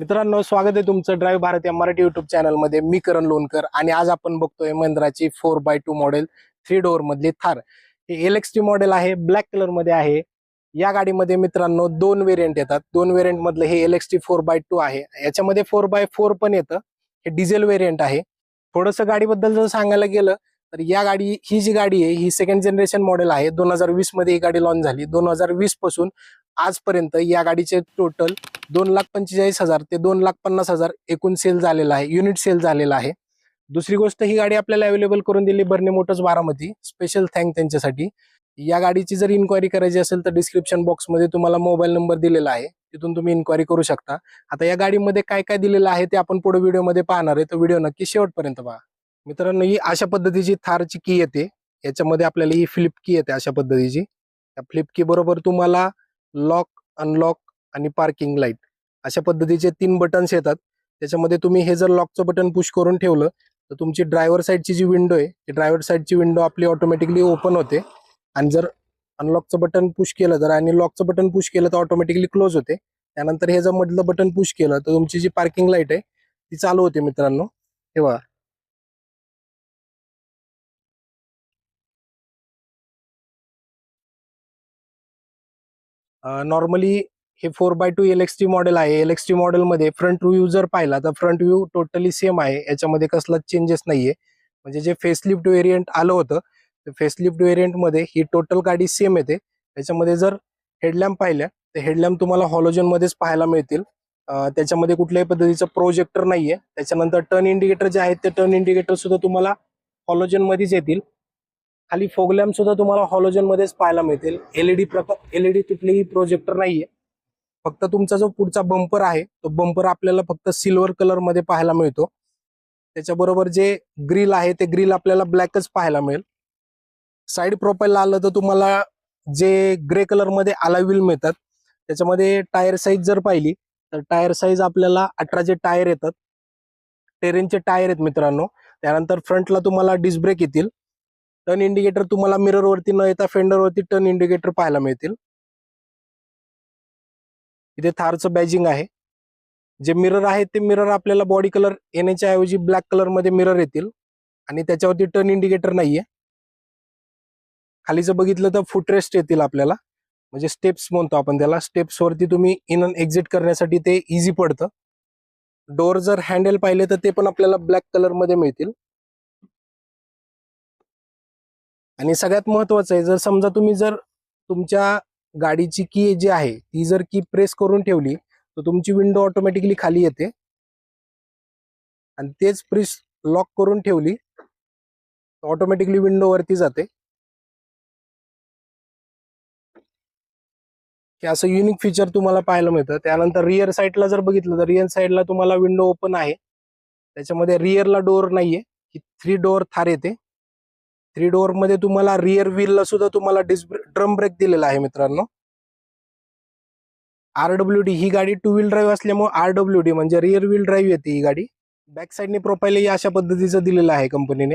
मित्रांनो, स्वागत आहे तुमचं ड्राईव्ह भारत या मराठी युट्यूब चॅनलमध्ये. मी करण लोणकर आणि आज आपण बघतोय महिंद्राची 4x2 मॉडेल 3 डोअर मधली थार. हे LXT मॉडेल आहे, ब्लॅक कलर मध्ये आहे. या गाडीमध्ये मित्रांनो दोन वेरियंट येतात. दोन वेरियंट मधलं हे LXT 4x2 आहे. याच्यामध्ये 4x4 पण येतं. हे डिझेल वेरियंट आहे. थोडंसं गाडीबद्दल जर सांगायला गेलं तर ही जी गाडी आहे ही सेकंड जनरेशन मॉडेल आहे. 2020 मध्ये ही गाडी लॉन्च झाली. 2020 पासून आजपर्यंत या गाडीचे टोटल 2,45,000 ते 2,50,000 एकूण सेल झालेला आहे, युनिट सेल झालेला आहे. दुसरी गोष्ट, ही गाडी आपल्याला अवेलेबल करून दिली Berne Motors Baramati. Special thank त्यांच्यासाठी. या गाडीची जर इन्क्वायरी करायची असेल तर डिस्क्रिप्शन बॉक्समध्ये तुम्हाला मोबाईल नंबर दिलेला आहे, तिथून तुम्ही इन्क्वायरी करू शकता. आता या गाडीमध्ये काय काय दिलेलं आहे ते आपण पुढे व्हिडिओमध्ये पाहणार आहे, तो व्हिडिओ नक्की शेवटपर्यंत पहा. मित्रांनो, ही अशा पद्धतीची थारची की येते. याच्यामध्ये आपल्याला ही फ्लिप की येते अशा पद्धतीची. त्या फ्लिप की बरोबर तुम्हाला लॉक, अनलॉक आणि पार्किंग लाईट अशा पद्धतीचे 3 बटन्स येतात. त्याच्यामध्ये तुम्ही हे जर लॉकचं बटन पुश करून ठेवलं तर तुमची ड्रायव्हर साईडची जी विंडो आहे ती ड्रायव्हर साईडची विंडो आपली ऑटोमॅटिकली ओपन होते. आणि जर अनलॉकचं बटन पुश केलं तर आणि लॉकचं बटन पुश केलं तर ऑटोमॅटिकली क्लोज होते. त्यानंतर हे जर मधलं बटन पुश केलं तर तुमची जी पार्किंग लाईट आहे ती चालू होते. मित्रांनो, तेव्हा नॉर्मली हे 4x2 LXT मॉडेल आहे. LXT मॉडेलमध्ये फ्रंट व्ह्यू जर पाहिला तर फ्रंट व्ह्यू टोटली सेम आहे. याच्यामध्ये कसलाच चेंजेस नाहीये. म्हणजे जे फेसलिफ्ट व्हेरियंट आलं होतं ते फेसलिफ्ट व्हेरियंटमध्ये ही टोटल गाडी सेम येते. त्याच्यामध्ये जर हेडलॅम्प पाहिल्या तर हेडलॅम्प तुम्हाला हॉलोजन मध्येच पाहायला मिळतील. त्याच्यामध्ये कुठल्याही पद्धतीचं प्रोजेक्टर नाहीये. त्याच्यानंतर टर्न इंडिकेटर जे आहेत ते टर्न इंडिकेटर सुद्धा तुम्हाला हॉलोजन मध्येच येतील. खाली फोगलॅम्प सुद्धा तुम्हाला हॉलोजन मध्येच पाहायला मिळतील. एलईडी कुठलेही प्रोजेक्टर नाहीये. फक्त तुमचा जो पुढचा बंपर आहे तो बंपर आपल्याला फक्त सिल्वर कलर मध्ये पाहायला मिळतो. त्याच्याबरोबर जे ग्रिल आहे ते ग्रिल आपल्याला ब्लॅकच पाहायला मिळेल. साईड प्रोफाईलला आलं तर तुम्हाला जे ग्रे कलर मध्ये अलॉय व्हील मिळतात. त्याच्यामध्ये टायर साईज जर पाहिली तर टायर साईज आपल्याला 18 टायर येतात. टेरेनचे टायर आहेत मित्रांनो. त्यानंतर फ्रंटला तुम्हाला डिस्क ब्रेक येतील. टर्न इंडिकेटर तुम्हाला मिरर वरती न येता फेंडर वरती टर्न इंडिकेटर पाहायला मिळतील. इथे थारचं बॅजिंग आहे. जे मिरर आहेत ते मिरर आपल्याला बॉडी कलर येण्याच्या ऐवजी ब्लॅक कलर मध्ये मिरर येतील आणि त्याच्यावरती टर्न इंडिकेटर नाहीये. खाली जर बघितलं तर फुटरेस्ट येतील आपल्याला, म्हणजे स्टेप्स म्हणतो आपण त्याला. स्टेप्स वरती तुम्ही इन अँड एक्झिट करण्यासाठी ते इझी पडतं. डोअर जर हँडल पाहिले तर ते पण आपल्याला ब्लॅक कलर मध्ये मिळतील. आणि सगळ्यात महत्वाचं आहे, जर समजा तुम्ही जर तुमच्या गाडीची की जी आहे ती जर की प्रेस करून ठेवली तर तुमची विंडो ऑटोमॅटिकली खाली येते. आणि तेच प्रेस लॉक करून ठेवली ऑटोमॅटिकली विंडो वरती जाते. हे असं युनिक फीचर तुम्हाला पाहायला मिळतं. त्यानंतर रिअर साईडला जर बघितलं तर रिअर साईडला तुम्हाला विंडो ओपन आहे. त्याच्यामध्ये रिअरला डोअर नाहीये. ही 3 डोअर थार येते. 3 डोअर मध्ये तुम्हाला रिअर व्हीलला सुद्धा तुम्हाला ड्रम ब्रेक दिलेला आहे मित्रांनो. RWD ही गाडी 2 व्हील ड्राईव्ह असल्यामुळे RWD म्हणजे रिअर व्हील ड्राईव्ह येते ही गाडी. बॅक साईडने प्रोफाईल अशा पद्धतीचं दिलेलं आहे कंपनीने.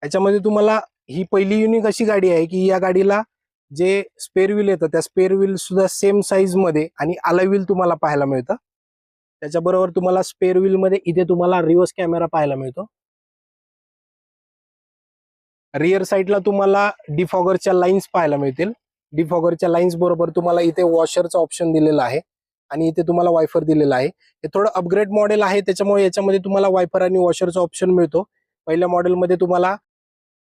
याच्यामध्ये तुम्हाला ही पहिली युनिक अशी गाडी आहे की या गाडीला जे स्पेअर व्हील येतं त्या स्पेअर व्हील सुद्धा सेम साईज मध्ये आणि अलॉय व्हील तुम्हाला पाहायला मिळतं. त्याच्याबरोबर तुम्हाला स्पेअर व्हील मध्ये इथे तुम्हाला रिव्हर्स कॅमेरा पाहायला मिळतो. रिअर साईडला तुम्हाला डिफॉगरच्या लाईन्स पाहायला मिळतील. डिफॉगरच्या लाईन्स बरोबर तुम्हाला इथे वॉशरचा ऑप्शन दिलेला आहे आणि इथे तुम्हाला वायफर दिलेला आहे. हे थोडं अपग्रेड मॉडेल आहे, त्याच्यामुळे याच्यामध्ये तुम्हाला वायफर आणि वॉशरचा ऑप्शन मिळतो. पहिल्या मॉडेलमध्ये तुम्हाला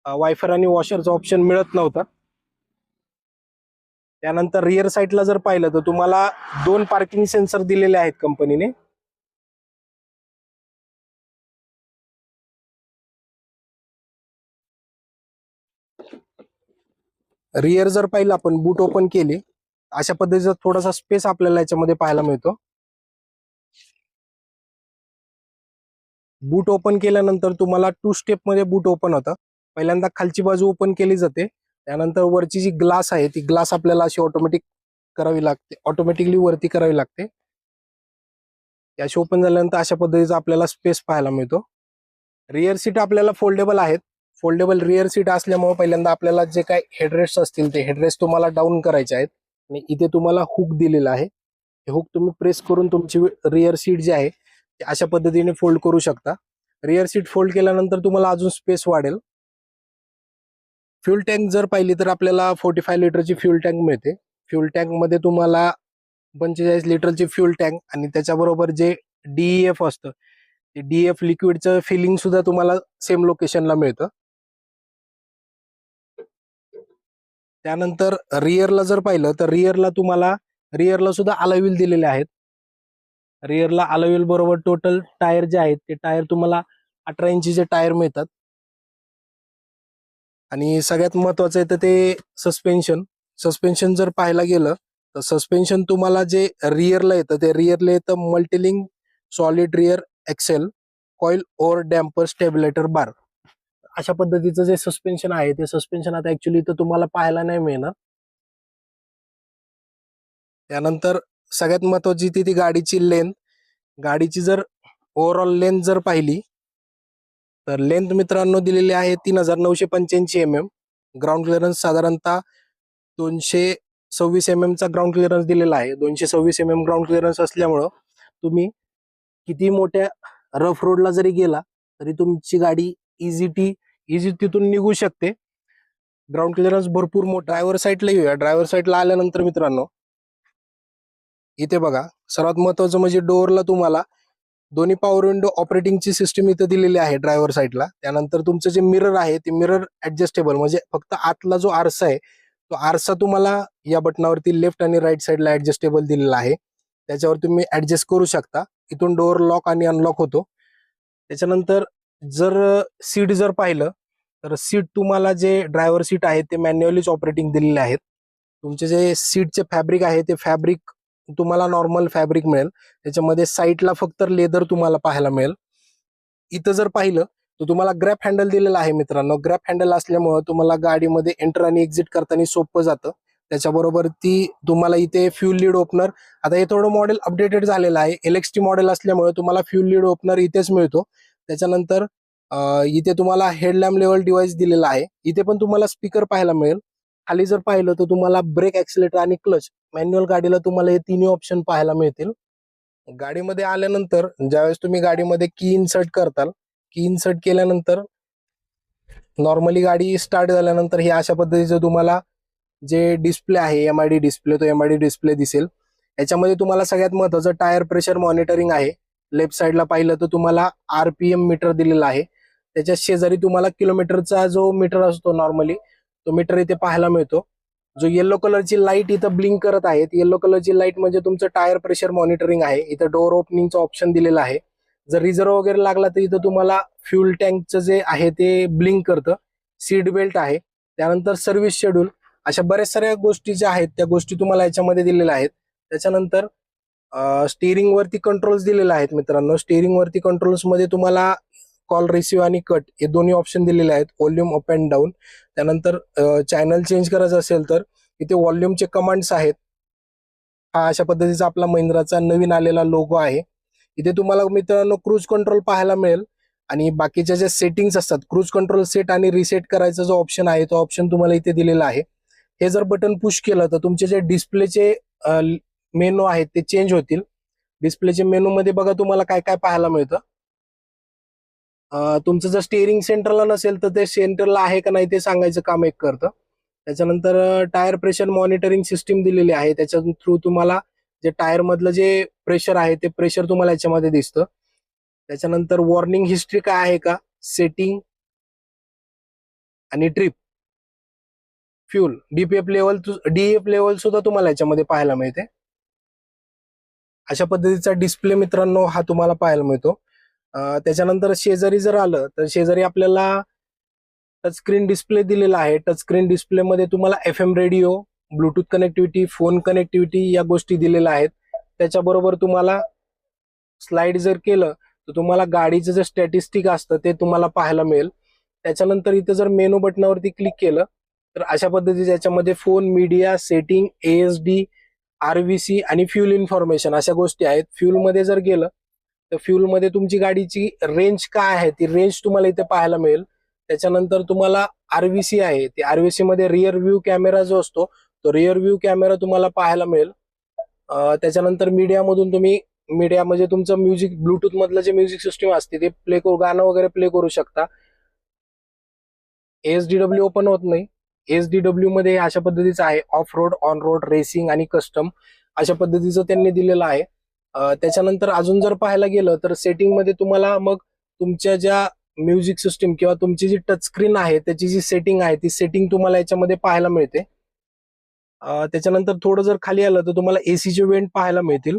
वायफर आणि वॉशरचा ऑप्शन मिळत नव्हता. त्यानंतर रिअर साईडला जर पाहिलं तर तुम्हाला 2 पार्किंग सेन्सर दिलेले आहेत कंपनीने. रिअर जर पाहिलं आपण बूट ओपन केली अशा पद्धतीचा थोडासा स्पेस आपल्याला याच्यामध्ये पाहायला मिळतो. बूट ओपन केल्यानंतर तुम्हाला 2 स्टेप मध्ये बूट ओपन होतं. पहिल्यांदा खालची बाजू ओपन केली जाते. त्यानंतर वरची जी ग्लास आहे ती ग्लास आपल्याला अशी ऑटोमॅटिक करावी लागते, ऑटोमॅटिकली वरती करावी लागते. अशी ओपन झाल्यानंतर अशा पद्धतीचा आपल्याला स्पेस पाहायला मिळतो. रिअर सीट आपल्याला फोल्डेबल आहेत. फोल्डेबल रिअर सीट असल्यामुळे पहिल्यांदा आपल्याला जे काही हेडरेस्ट असतील ते हेडरेस्ट तुम्हाला डाऊन करायचे आहेत आणि इथे तुम्हाला हुक दिलेला आहे. हे हुक तुम्ही प्रेस करून तुमची रिअर सीट जे आहे ते अशा पद्धतीने फोल्ड करू शकता. रिअर सीट फोल्ड केल्यानंतर तुम्हाला अजून स्पेस वाढेल. फ्यूल टँक जर पाहिली तर आपल्याला 45 लिटरची फ्यूल टँक मिळते. फ्यूल टँक मध्ये तुम्हाला 45 लिटरची फ्यूल टँक आणि त्याच्याबरोबर जे DEF असतं ते DEF लिक्विडचं फिलिंग सुद्धा तुम्हाला सेम लोकेशनला मिळतं. त्यानंतर रिअरला जर पाहिलं तर रिअरला सुद्धा अलॉय व्हील दिलेले आहेत. रिअरला अलॉय व्हील बरोबर टोटल टायर जे आहेत ते टायर तुम्हाला 18 इंचीचे टायर मिळतात. आणि सगळ्यात महत्वाचं आहे तर ते सस्पेन्शन जर पाहायला गेलं तर सस्पेन्शन तुम्हाला जे रिअरला येतं ते रिअरला येतं multilink solid rear axle coil over damper stabiliser bar. अशा पद्धतीचं जे सस्पेन्शन आहे ते सस्पेन्शन आता ऍक्च्युली तर तुम्हाला पाहायला नाही मिळणार. त्यानंतर सगळ्यात महत्वाची ती गाडीची जर ओव्हरऑल लेंथ जर पाहिली तर लेंथ मित्रांनो दिलेली आहे 3985 mm. ग्राउंड क्लिअरन्स साधारणतः 226 mm चा ग्राउंड क्लिअरन्स दिलेला आहे. 226 mm ग्राउंड क्लिअरन्स असल्यामुळं तुम्ही किती मोठ्या रफ रोडला जरी गेला तरी तुमची गाडी इझी तिथून निघू शकते. ग्राउंड क्लिअरन्स भरपूर मोठा. ड्रायव्हर साईडला येऊया. ड्रायव्हर साईडला आल्यानंतर मित्रांनो इथे बघा सर्वात महत्वाचं म्हणजे डोअरला तुम्हाला दोन्ही पॉवर विंडो ऑपरेटिंगची सिस्टीम इथं दिलेली आहे ड्रायव्हर साईडला. त्यानंतर तुमचं जे मिरर आहे ते मिरर ऍडजस्टेबल म्हणजे फक्त आतला जो आरसा आहे तो आरसा तुम्हाला या बटनावरती लेफ्ट आणि राईट साईडला ऍडजस्टेबल दिलेला आहे. त्याच्यावर तुम्ही ऍडजस्ट करू शकता. इथून डोअर लॉक आणि अनलॉक होतो. त्याच्यानंतर जर सीट जर पाहिलं तर सीट तुम्हाला जे ड्रायव्हर सीट आहे ते मॅन्युअलीच ऑपरेटिंग दिलेले आहेत. तुमचे जे सीटचे फॅब्रिक आहे ते फॅब्रिक तुम्हाला नॉर्मल फॅब्रिक मिळेल. त्याच्यामध्ये साईडला फक्त लेदर तुम्हाला पाहायला मिळेल. इथं जर पाहिलं तर तुम्हाला ग्रॅप हँडल दिलेला आहे मित्रांनो. ग्रॅप हँडल असल्यामुळे तुम्हाला गाडीमध्ये एंटर आणि एक्झिट करताना सोपं जातं. त्याच्याबरोबर तुम्हाला इथे फ्यूल लीड ओपनर, आता हे थोडं मॉडेल अपडेटेड झालेलं आहे. LXT मॉडेल असल्यामुळे तुम्हाला फ्यूल लीड ओपनर इथेच मिळतो. त्याच्यानंतर इथे तुम्हाला हेडलॅम्प लेवल डिव्हाइस दिलेला आहे. इथे पण तुम्हाला स्पीकर पाहायला मिळेल. खाली जर पाहिलं तर तुम्हाला ब्रेक, ऍक्सिलेटर आणि क्लच, मॅन्युअल गाडीला तुम्हाला हे तिन्ही ऑप्शन पाहायला मिळतील. गाडीमध्ये आल्यानंतर ज्यावेळेस तुम्ही गाडीमध्ये की इन्सर्ट केल्यानंतर नॉर्मली गाडी स्टार्ट झाल्यानंतर हे अशा पद्धतीचं तुम्हाला जे डिस्प्ले आहे MID डिस्प्ले, तो MID डिस्प्ले दिसेल. याच्यामध्ये तुम्हाला सगळ्यात महत्वाचं टायर प्रेशर मॉनिटरिंग आहे. लेफ्ट साईडला पाहिलं तर तुम्हाला RPM मीटर दिलेला आहे. त्याच्या शेजारी तुम्हाला किलोमीटरचा जो मीटर असतो नॉर्मली तो मीटर इथे पाहायला मिळतो. जो येलो कलरची लाईट इथं ब्लिंक करत आहे, येलो कलरची लाईट म्हणजे तुमचं टायर प्रेशर मॉनिटरिंग आहे. इथं डोअर ओपनिंगचं ऑप्शन दिलेलं आहे. जर रिझर्व वगैरे लागला तर इथं तुम्हाला फ्यूल टँकचं जे आहे ते ब्लिंक करतं. सीट बेल्ट आहे. त्यानंतर सर्व्हिस शेड्यूल, अशा बऱ्याच साऱ्या गोष्टी ज्या आहेत त्या गोष्टी तुम्हाला याच्यामध्ये दिलेल्या आहेत. त्याच्यानंतर स्टिअरिंग वरती कंट्रोल्स दिलेले आहेत मित्रांनो. स्टिअरिंग वरती कंट्रोल्स मध्ये तुम्हाला कॉल, रिसिव्ह आणि कट हे दोन्ही ऑप्शन दिलेले आहेत. Volume up and down. त्यानंतर चॅनल चेंज करायचं असेल तर इथे व्हॉल्यूमचे कमांड्स आहेत. हा अशा पद्धतीचा आपला महिंद्राचा नवीन आलेला लोगो आहे. इथे तुम्हाला मित्रांनो क्रूज कंट्रोल पाहायला मिळेल आणि बाकीच्या ज्या सेटिंग्स असतात, क्रूज कंट्रोल सेट आणि रिसेट करायचा जो ऑप्शन आहे तो ऑप्शन तुम्हाला इथे दिलेला आहे. हे जर बटन पुश केलं तर तुमचे जे डिस्प्लेचे मेनू आहेत ते चेंज होतील. डिस्प्लेचे मेनू मध्ये बघा तुम्हाला काय काय पाहायला मिळतं. तुमचं जर स्टिअरिंग सेंटरला नसेल तर ते सेंटरला आहे का नाही ते सांगायचं काम एक करतं. त्याच्यानंतर टायर प्रेशर मॉनिटरिंग सिस्टीम दिलेली आहे. त्याच्या थ्रू तुम्हाला जे टायर मधलं जे प्रेशर आहे ते प्रेशर तुम्हाला याच्यामध्ये दिसतं. त्याच्यानंतर वॉर्निंग हिस्ट्री काय आहे का, सेटिंग आणि ट्रिप, फ्यूल, DEF लेवल सुद्धा तुम्हाला याच्यामध्ये पाहायला मिळते. अशा पद्धतीचा डिस्प्ले मित्रांनो हा तुम्हाला पाहायला मिळतो. त्याच्यानंतर शेजारी जर आलं तर शेजारी आपल्याला टचस्क्रीन डिस्प्ले दिलेला आहे. टचस्क्रीन डिस्प्ले मध्ये तुम्हाला FM radio, Bluetooth connectivity, phone connectivity या गोष्टी दिलेल्या आहेत. त्याच्याबरोबर तुम्हाला स्लाइड जर केलं तर तुम्हाला गाडीचं जे स्टॅटिस्टिक असतं ते तुम्हाला पाहायला मिळेल. त्याच्यानंतर इथं जर मेनू बटनावरती क्लिक केलं तर अशा पद्धतीच्या याच्यामध्ये phone, media, setting, ASD, RVC आणि फ्यूल इन्फॉर्मेशन अशा गोष्टी आहेत. फ्यूल मध्ये जर गेलं तर फ्यूल मध्ये तुमची गाडीची रेंज काय आहे ती रेंज तुम्हाला इथे पाहायला मिळेल. त्याच्यानंतर तुम्हाला आरव्हीसी आहे, ते आरव्हीसी मध्ये रिअर व्ह्यू कॅमेरा जो असतो तो रिअर व्ह्यू कॅमेरा तुम्हाला पाहायला मिळेल. त्याच्यानंतर मीडियामधून तुम्ही मीडिया म्हणजे तुमचं म्युझिक ब्लूटूथ मधलं जे म्युझिक सिस्टीम असते ते प्ले करू, गाणं वगैरे प्ले करू शकता. एसडीडब्ल्यू ओपन होत नाही. एसडीडब्ल्यू मध्ये अशा पद्धतीचं आहे, of road, on road, racing आणि कस्टम अशा पद्धतीचं त्यांनी दिलेलं आहे. त्याच्यानंतर अजून जर पाहायला गेलं तर सेटिंग मध्ये तुम्हाला मग तुमच्या ज्या म्युझिक सिस्टीम किंवा तुमची जी टच स्क्रीन आहे त्याची जी सेटिंग आहे ती सेटिंग तुम्हाला याच्यामध्ये पाहायला मिळते. त्याच्यानंतर थोडं जर खाली आलं तर तुम्हाला एसीचे वेंट पाहायला मिळतील.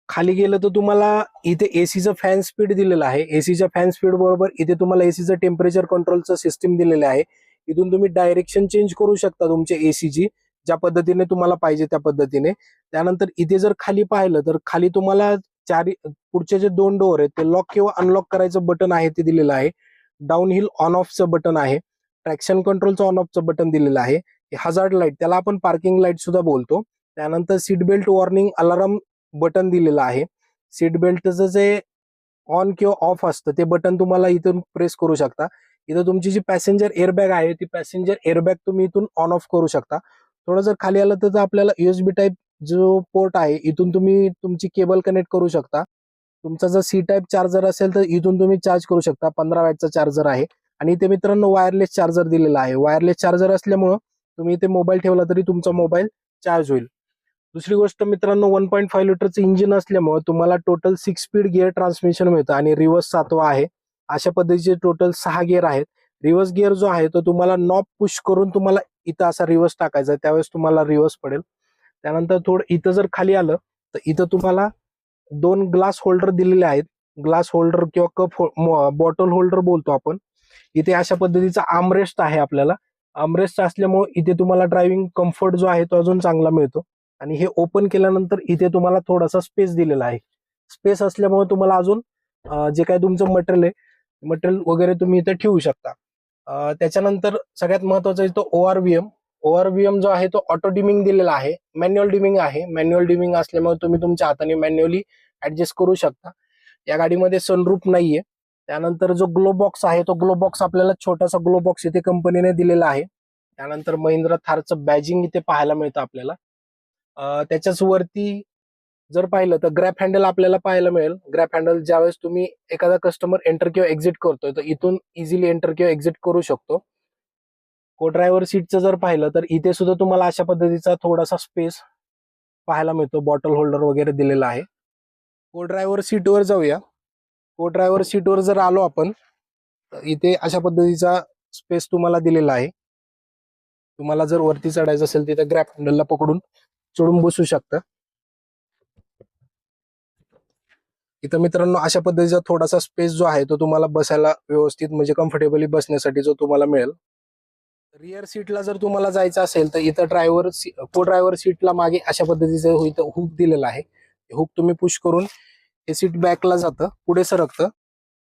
खाली गेलं तर तुम्हाला इथे एसीचं फॅन स्पीड दिलेलं आहे. एसीच्या फॅन स्पीड बरोबर इथे तुम्हाला एसीचं टेम्परेचर कंट्रोलचं सिस्टीम दिलेलं आहे. इथून तुम्ही डायरेक्शन चेंज करू शकता तुमच्या एसीची, ज्या पद्धतीने तुम्हाला पाहिजे त्या पद्धतीने. त्यानंतर इथे जर खाली पाहिलं तर खाली तुम्हाला पुढचे जे 2 डोअर आहेत ते लॉक किंवा अनलॉक करायचं बटन आहे ते दिलेलं आहे. डाऊन हिल ऑन ऑफचं बटन आहे. ट्रॅक्शन कंट्रोलचं ऑन ऑफचं बटन दिलेलं आहे. हजार्ड लाईट, त्याला आपण पार्किंग लाईट सुद्धा बोलतो. त्यानंतर seat belt warning alarm button दिलेलं आहे. सीट बेल्टचं जे ऑन किंवा ऑफ असतं ते बटन तुम्हाला इथून प्रेस करू शकता. इथं तुमची जी पॅसेंजर एअरबॅग आहे ती पॅसेंजर एअरबॅग तुम्ही इथून ऑन ऑफ करू शकता. थोडं जर खाली आलं तर आपल्याला USB टाईप जो पोर्ट आहे इथून तुम्ही तुमची केबल कनेक्ट करू शकता. तुमचा जर C टाईप चार्जर असेल तर इथून तुम्ही चार्ज करू शकता. 15 वॅटचा चार्जर आहे. आणि इथे मित्रांनो वायरलेस चार्जर दिलेला आहे. वायरलेस चार्जर असल्यामुळं तुम्ही इथे मोबाईल ठेवला तरी तुमचा मोबाईल चार्ज होईल. दुसरी गोष्ट मित्रांनो, 1.5 लिटरचं इंजिन असल्यामुळे तुम्हाला टोटल 6 स्पीड गिअर ट्रान्समिशन मिळतं आणि रिव्हर्स 7वा आहे. अशा पद्धतीचे टोटल 6 गिअर आहेत. रिव्हर्स गिअर जो आहे तो तुम्हाला नॉब पुश करून तुम्हाला इथं असा रिव्हर्स टाकायचा, त्यावेळेस तुम्हाला रिव्हर्स पडेल. त्यानंतर थोडं इथं जर खाली आलं तर इथं तुम्हाला 2 ग्लास होल्डर दिलेले आहेत. ग्लास होल्डर किंवा कप बॉटल होल्डर बोलतो आपण. इथे अशा पद्धतीचा आर्मरेस्ट आहे आपल्याला. आर्मरेस्ट असल्यामुळे इथे तुम्हाला ड्रायव्हिंग कम्फर्ट जो आहे तो अजून चांगला मिळतो. आणि हे ओपन केल्यानंतर इथे तुम्हाला थोडासा स्पेस दिलेला आहे. स्पेस असल्यामुळे तुम्हाला अजून जे काही तुमचं मटेरियल वगैरे तुम्ही इथे ठेवू शकता. त्याच्यानंतर सगळ्यात महत्वाचा आहे तो ORVM. ORVM जो आहे तो ऑटो डिमिंग दिलेला आहे. मॅन्युअल डिमिंग आहे. मॅन्युअल डिमिंग असल्यामुळे तुम्ही तुमच्या हाताने मॅन्युअली ऍडजस्ट करू शकता. या गाडीमध्ये सनरूफ नाहीये. त्यानंतर जो ग्लो बॉक्स आहे तो ग्लो बॉक्स आपल्याला छोटासा ग्लो बॉक्स इथे कंपनीने दिलेला आहे. त्यानंतर महिंद्रा थारचं बॅजिंग इथे पाहायला मिळतं आपल्याला. त्याच्याच वरती जर पाहिलं तर ग्रॅप हँडल आपल्याला पाहायला मिळेल. ग्रॅप हँडल ज्यावेळेस तुम्ही एखादा कस्टमर एंटर किंवा एक्झिट करतोय तर इथून इझिली एंटर किंवा एक्झिट करू शकतो. को ड्रायव्हर सीटचं जर पाहिलं तर इथे सुद्धा तुम्हाला अशा पद्धतीचा थोडासा स्पेस पाहायला मिळतो. बॉटल होल्डर वगैरे दिलेला आहे. को ड्रायव्हर सीटवर जाऊया. को ड्रायव्हर सीटवर जर आलो आपण तर इथे अशा पद्धतीचा स्पेस तुम्हाला दिलेला आहे. तुम्हाला जर वरती चढायचं असेल तिथे ग्रॅप हँडलला पकडून चढून बसू शकता. इथं मित्रांनो अशा पद्धतीचा थोडासा स्पेस जो आहे तो तुम्हाला बसायला व्यवस्थित म्हणजे कम्फर्टेबली बसण्यासाठी जो तुम्हाला मिळेल. रिअर सीटला जर तुम्हाला जायचं असेल तर इथं को ड्रायव्हर सीटला मागे अशा पद्धतीचं इथं हुक दिलेलं आहे. हुक तुम्ही पुश करून हे सीट बॅकला जातं, पुढे सरकतं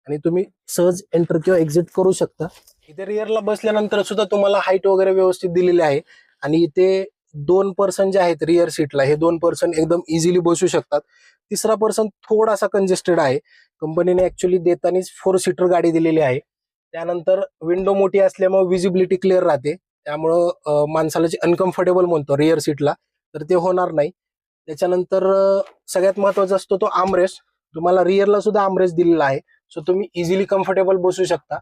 आणि तुम्ही सहज एंटर किंवा एक्झिट करू शकता. इथे रिअरला बसल्यानंतर सुद्धा तुम्हाला हाईट वगैरे व्यवस्थित दिलेली आहे. आणि इथे 2 पर्सन जे आहेत रिअर सीटला, हे 2 पर्सन एकदम इझिली बसू शकतात. तिसरा पर्सन थोडासा कंजेस्टेड आहे. कंपनीने ऍक्च्युली देतानीच 4 सीटर गाडी दिलेली आहे. त्यानंतर विंडो मोठी असल्यामुळे विजिबिलिटी क्लिअर राहते. त्यामुळं माणसाला जे अनकम्फर्टेबल म्हणतो रिअर सीटला तर ते होणार नाही. त्याच्यानंतर सगळ्यात महत्वाचा असतो तो आर्मरेस्ट. तुम्हाला रिअरला सुद्धा आर्मरेस्ट दिलेला आहे. सो तुम्ही इझिली कम्फर्टेबल बसू शकता.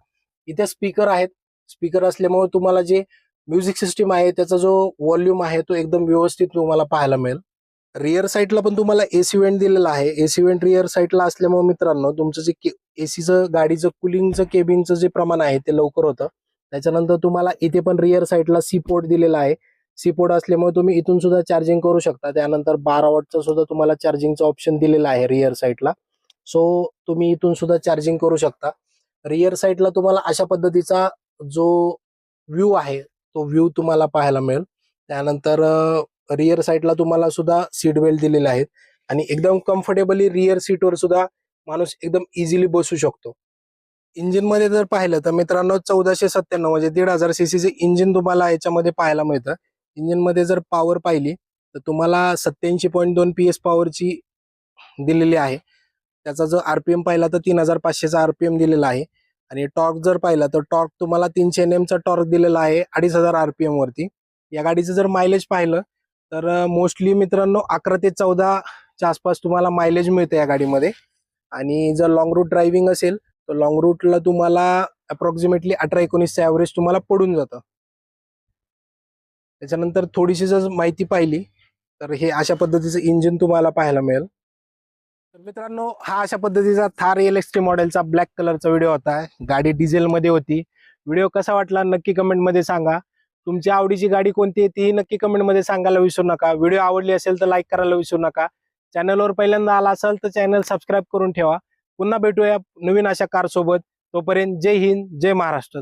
इथे स्पीकर आहेत. स्पीकर असल्यामुळे तुम्हाला जे म्युझिक सिस्टीम आहे त्याचा जो व्हॉल्यूम आहे तो एकदम व्यवस्थित तुम्हाला पाहायला मिळेल. रिअर साईडला पण तुम्हाला एसी वेंट दिलेला आहे. एसी वेंट रिअर साईडला असल्यामुळे मित्रांनो तुमचं जे एसीचं गाडीचं कुलिंगचं केबिनचं जे प्रमाण आहे ते लवकर होतं. त्याच्यानंतर तुम्हाला इथे पण रिअर साईडला सी पोर्ट दिलेला आहे. सी पोर्ट असल्यामुळे तुम्ही इथून सुद्धा चार्जिंग करू शकता. त्यानंतर 12 वॉटचं सुद्धा तुम्हाला चार्जिंगचं ऑप्शन दिलेलं आहे रिअर साईडला. सो तुम्ही इथून सुद्धा चार्जिंग करू शकता. रिअर साईडला तुम्हाला अशा पद्धतीचा जो व्ह्यू आहे तो व्ह्यू तुम्हाला पाहायला मिळेल. त्यानंतर रिअर साईडला तुम्हाला सुद्धा सीट बेल्ट दिलेले आहेत आणि एकदम कम्फर्टेबली रिअर सीटवर सुद्धा माणूस एकदम इझिली बसू शकतो. इंजिन मध्ये जर पाहिलं तर मित्रांनो 1497 म्हणजे 1500 सीसीचे इंजिन तुम्हाला याच्यामध्ये पाहायला मिळतं. इंजिन मध्ये जर पॉवर पाहिली तर तुम्हाला 87.2 PS पॉवरची दिलेली आहे. त्याचा जो आरपीएम पाहिला तर 3500चा आरपीएम दिलेला आहे आणि टॉर्क जर पाहिलं तर टॉर्क तुम्हाला 300 Nm चा टॉर्क दिलेला आहे 2500 RPM वरती. या गाडीचं जर मायलेज पाहिलं तर मोस्टली मित्रांनो 11 ते 14 च्या आसपास तुम्हाला मायलेज मिळतं या गाडीमध्ये. आणि जर लॉंग रूट ड्रायव्हिंग असेल तर लॉंग रूटला तुम्हाला अप्रॉक्सिमेटली 18-19चं ॲव्हरेज तुम्हाला पडून जातं. त्याच्यानंतर थोडीशी जर माहिती पाहिली तर हे अशा पद्धतीचं इंजिन तुम्हाला पाहायला मिळेल. तर मित्रांनो हा अशा पद्धतीचा थार LXT मॉडेलचा ब्लॅक कलरचा व्हिडिओ होता. गाडी डिझेलमध्ये होती. व्हिडिओ कसा वाटला नक्की कमेंटमध्ये सांगा. तुमच्या आवडीची गाडी कोणती आहे तीही नक्की कमेंटमध्ये सांगायला विसरू नका. व्हिडिओ आवडली असेल तर लाईक करायला विसरू नका. चॅनलवर पहिल्यांदा आला असाल तर चॅनल सबस्क्राईब करून ठेवा. पुन्हा भेटूया नवीन अशा कार सोबत. तोपर्यंत जय हिंद, जय महाराष्ट्र.